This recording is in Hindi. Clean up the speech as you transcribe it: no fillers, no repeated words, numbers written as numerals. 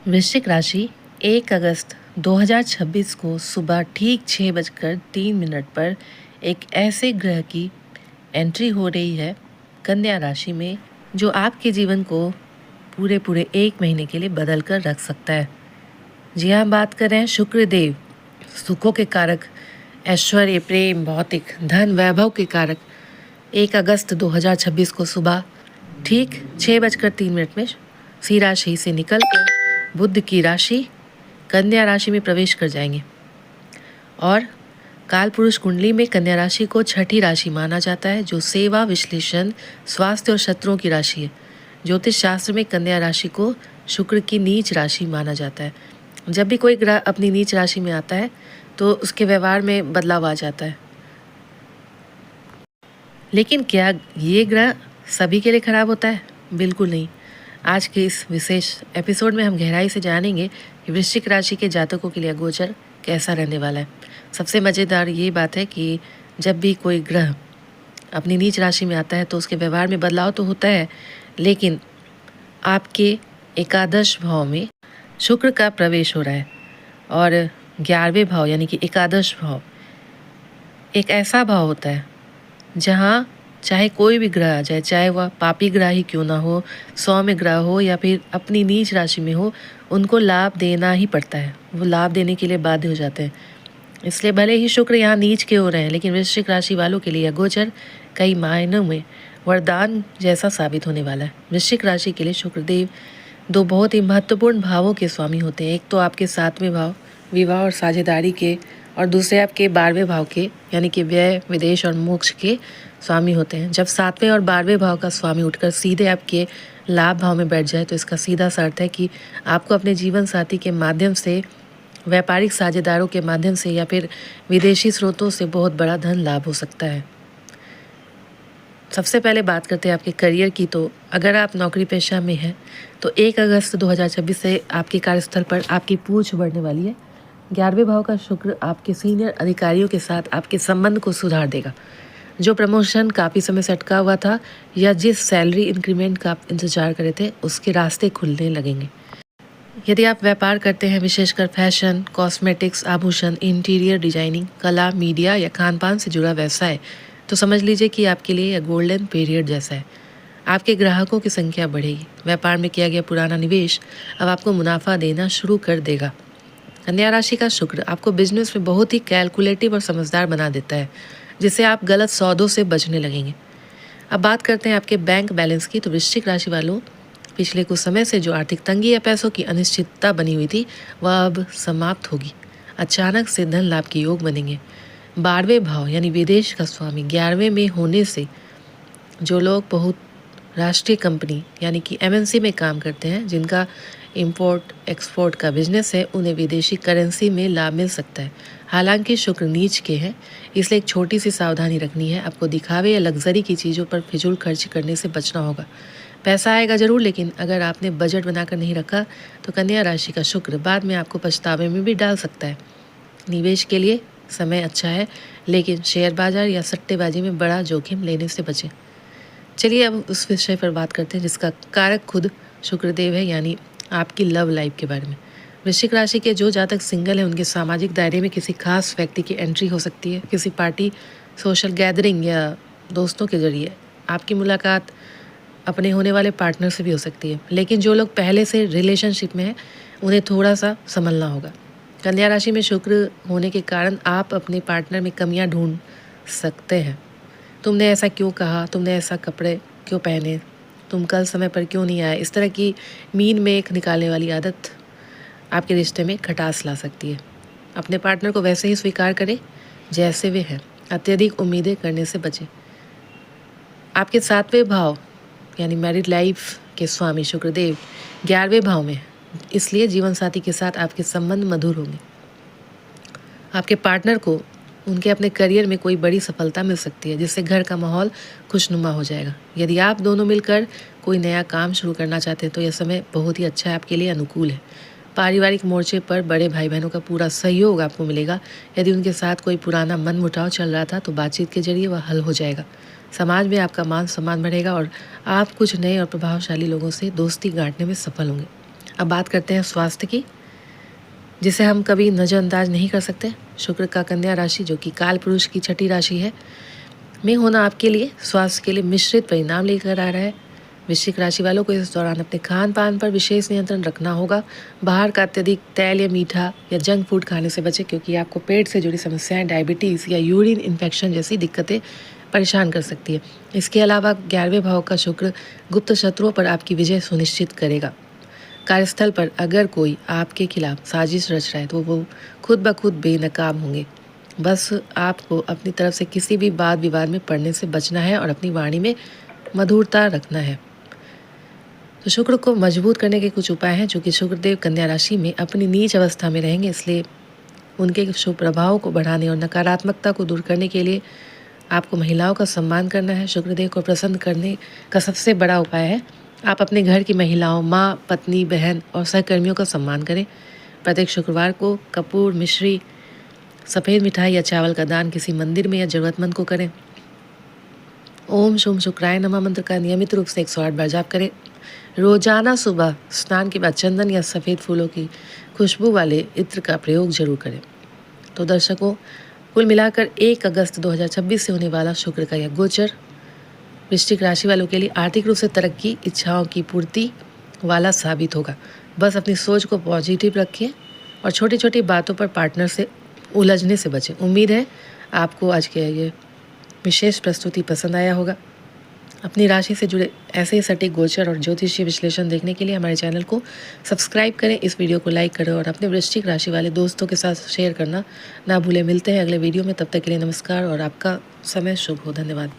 वृश्चिक राशि 1 अगस्त 2026 को सुबह ठीक 6:03 पर एक ऐसे ग्रह की एंट्री हो रही है कन्या राशि में जो आपके जीवन को पूरे 1 महीने के लिए बदल कर रख सकता है। जी हाँ, बात कर रहे हैं शुक्र देव, सुखों के कारक, ऐश्वर्य, प्रेम, भौतिक, धन, वैभव के कारक 1 अगस्त 2026 को सुबह ठीक 6:03 में सी राशि से निकलकर बुध की राशि कन्या राशि में प्रवेश कर जाएंगे। और काल पुरुष कुंडली में कन्या राशि को छठी राशि माना जाता है, जो सेवा, विश्लेषण, स्वास्थ्य और शत्रुओं की राशि है। ज्योतिष शास्त्र में कन्या राशि को शुक्र की नीच राशि माना जाता है। जब भी कोई ग्रह अपनी नीच राशि में आता है तो उसके व्यवहार में बदलाव आ जाता है। लेकिन क्या ये ग्रह सभी के लिए खराब होता है? बिल्कुल नहीं। आज के इस विशेष एपिसोड में हम गहराई से जानेंगे कि वृश्चिक राशि के जातकों के लिए गोचर कैसा रहने वाला है। सबसे मज़ेदार ये बात है कि जब भी कोई ग्रह अपनी नीच राशि में आता है तो उसके व्यवहार में बदलाव तो होता है, लेकिन आपके एकादश भाव में शुक्र का प्रवेश हो रहा है और 11वें भाव यानी कि एकादश भाव एक ऐसा भाव होता है जहाँ चाहे कोई भी ग्रह आ जाए, चाहे वह पापी ग्रह ही क्यों ना हो, सौम्य ग्रह हो या फिर अपनी नीच राशि में हो, उनको लाभ देना ही पड़ता है। वो लाभ देने के लिए बाध्य हो जाते हैं। इसलिए भले ही शुक्र यहाँ नीच के हो रहे हैं, लेकिन वृश्चिक राशि वालों के लिए यह गोचर कई मायनों में वरदान जैसा साबित होने वाला है। वृश्चिक राशि के लिए शुक्रदेव दो बहुत ही महत्वपूर्ण भावों के स्वामी होते हैं। एक तो आपके 7वें भाव विवाह और साझेदारी के, और दूसरे आपके 12वें भाव के यानी कि व्यय, विदेश और मोक्ष के स्वामी होते हैं। जब 7वें और 12वें भाव का स्वामी उठकर सीधे आपके लाभ भाव में बैठ जाए तो इसका सीधा सा अर्थ है कि आपको अपने जीवन साथी के माध्यम से, व्यापारिक साझेदारों के माध्यम से या फिर विदेशी स्रोतों से बहुत बड़ा धन लाभ हो सकता है। सबसे पहले बात करते हैं आपके करियर की। तो अगर आप नौकरी पेशा में हैं तो 1 अगस्त 2026 से आपके कार्यस्थल पर आपकी पूछ बढ़ने वाली है। 11वें भाव का शुक्र आपके सीनियर अधिकारियों के साथ आपके संबंध को सुधार देगा। जो प्रमोशन काफ़ी समय से अटका हुआ था या जिस सैलरी इंक्रीमेंट का आप इंतजार कर रहे थे, उसके रास्ते खुलने लगेंगे। यदि आप व्यापार करते हैं, विशेषकर फैशन, कॉस्मेटिक्स, आभूषण, इंटीरियर डिजाइनिंग, कला, मीडिया या खान पान से जुड़ा व्यवसाय, तो समझ लीजिए कि आपके लिए यह गोल्डन पीरियड जैसा है। आपके ग्राहकों की संख्या बढ़ेगी। व्यापार में किया गया पुराना निवेश अब आपको मुनाफा देना शुरू कर देगा। कन्या राशि का शुक्र आपको बिजनेस में बहुत ही कैलकुलेटिव और समझदार बना देता है, जिससे आप गलत सौदों से बचने लगेंगे। अब बात करते हैं आपके बैंक बैलेंस की। तो वृश्चिक राशि वालों, पिछले कुछ समय से जो आर्थिक तंगी या पैसों की अनिश्चितता बनी हुई थी, वह अब समाप्त होगी। अचानक से धन लाभ के योग बनेंगे। 12वें भाव यानी विदेश का स्वामी 11वें में होने से जो लोग बहुत राष्ट्रीय कंपनी यानी कि MNC में काम करते हैं, जिनका इंपोर्ट एक्सपोर्ट का बिजनेस है, उन्हें विदेशी करेंसी में लाभ मिल सकता है। हालांकि शुक्र नीच के हैं, इसलिए एक छोटी सी सावधानी रखनी है। आपको दिखावे या लग्जरी की चीज़ों पर फिजूल खर्च करने से बचना होगा। पैसा आएगा ज़रूर, लेकिन अगर आपने बजट बनाकर नहीं रखा तो कन्या राशि का शुक्र बाद में आपको पछतावे में भी डाल सकता है। निवेश के लिए समय अच्छा है, लेकिन शेयर बाजार या सट्टेबाजी में बड़ा जोखिम लेने से बचें। चलिए अब उस विषय पर बात करते हैं जिसका कारक खुद शुक्रदेव है, यानी आपकी लव लाइफ के बारे में। वृश्चिक राशि के जो जातक सिंगल हैं, उनके सामाजिक दायरे में किसी खास व्यक्ति की एंट्री हो सकती है। किसी पार्टी, सोशल गैदरिंग या दोस्तों के जरिए आपकी मुलाकात अपने होने वाले पार्टनर से भी हो सकती है। लेकिन जो लोग पहले से रिलेशनशिप में हैं, उन्हें थोड़ा सा संभलना होगा। कन्या राशि में शुक्र होने के कारण आप अपने पार्टनर में कमियां ढूंढ सकते हैं। तुमने ऐसा क्यों कहा, तुमने ऐसा कपड़े क्यों पहने, तुम कल समय पर क्यों नहीं आए, इस तरह की मीन में एक निकालने वाली आदत आपके रिश्ते में खटास ला सकती है। अपने पार्टनर को वैसे ही स्वीकार करें जैसे वे हैं। अत्यधिक उम्मीदें करने से बचें। आपके 7वें भाव यानी मैरिड लाइफ के स्वामी शुक्रदेव 11वें भाव में, इसलिए जीवन साथी के साथ आपके संबंध मधुर होंगे। आपके पार्टनर को उनके अपने करियर में कोई बड़ी सफलता मिल सकती है, जिससे घर का माहौल खुशनुमा हो जाएगा। यदि आप दोनों मिलकर कोई नया काम शुरू करना चाहते हैं तो यह समय बहुत ही अच्छा है, आपके लिए अनुकूल है। पारिवारिक मोर्चे पर बड़े भाई बहनों का पूरा सहयोग आपको मिलेगा। यदि उनके साथ कोई पुराना मनमुटाव चल रहा था तो बातचीत के जरिए वह हल हो जाएगा। समाज में आपका मान सम्मान बढ़ेगा और आप कुछ नए और प्रभावशाली लोगों से दोस्ती गांठने में सफल होंगे। अब बात करते हैं स्वास्थ्य की, जिसे हम कभी नज़रअंदाज नहीं कर सकते। शुक्र का कन्या राशि, जो कि काल पुरुष की छठी राशि है, में होना आपके लिए स्वास्थ्य के लिए मिश्रित परिणाम लेकर आ रहा है। वृश्चिक राशि वालों को इस दौरान अपने खान पान पर विशेष नियंत्रण रखना होगा। बाहर का अत्यधिक तेल या मीठा या जंक फूड खाने से बचें, क्योंकि आपको पेट से जुड़ी समस्याएं, डायबिटीज़ या यूरिन इन्फेक्शन जैसी दिक्कतें परेशान कर सकती है। इसके अलावा 11वें भाव का शुक्र गुप्त शत्रुओं पर आपकी विजय सुनिश्चित करेगा। कार्यस्थल पर अगर कोई आपके खिलाफ साजिश रच रहा है तो वो खुद ब खुद बेनकाब होंगे। बस आपको अपनी तरफ से किसी भी वाद विवाद में पड़ने से बचना है और अपनी वाणी में मधुरता रखना है। तो शुक्र को मजबूत करने के कुछ उपाय हैं, जो कि शुक्रदेव कन्या राशि में अपनी नीच अवस्था में रहेंगे, इसलिए उनके शुभ प्रभाव को बढ़ाने और नकारात्मकता को दूर करने के लिए आपको महिलाओं का सम्मान करना है। शुक्रदेव को प्रसन्न करने का सबसे बड़ा उपाय है आप अपने घर की महिलाओं, माँ, पत्नी, बहन और सहकर्मियों का सम्मान करें। प्रत्येक शुक्रवार को कपूर, मिश्री, सफ़ेद मिठाई या चावल का दान किसी मंदिर में या ज़रूरतमंद को करें। ओम शुम शुक्राय नमः मंत्र का नियमित रूप से 108 बार जाप करें। रोजाना सुबह स्नान के बाद चंदन या सफ़ेद फूलों की खुशबू वाले इत्र का प्रयोग जरूर करें। तो दर्शकों, कुल मिलाकर 1 अगस्त 2026 से होने वाला शुक्र का यह गोचर वृश्चिक राशि वालों के लिए आर्थिक रूप से तरक्की, इच्छाओं की पूर्ति वाला साबित होगा। बस अपनी सोच को पॉजिटिव रखें और छोटी छोटी बातों पर पार्टनर से उलझने से बचें। उम्मीद है आपको आज के ये विशेष प्रस्तुति पसंद आया होगा। अपनी राशि से जुड़े ऐसे ही सटीक गोचर और ज्योतिषीय विश्लेषण देखने के लिए हमारे चैनल को सब्सक्राइब करें, इस वीडियो को लाइक करें और अपने वृश्चिक राशि वाले दोस्तों के साथ शेयर करना ना भूलें। मिलते हैं अगले वीडियो में, तब तक के लिए नमस्कार और आपका समय शुभ हो। धन्यवाद।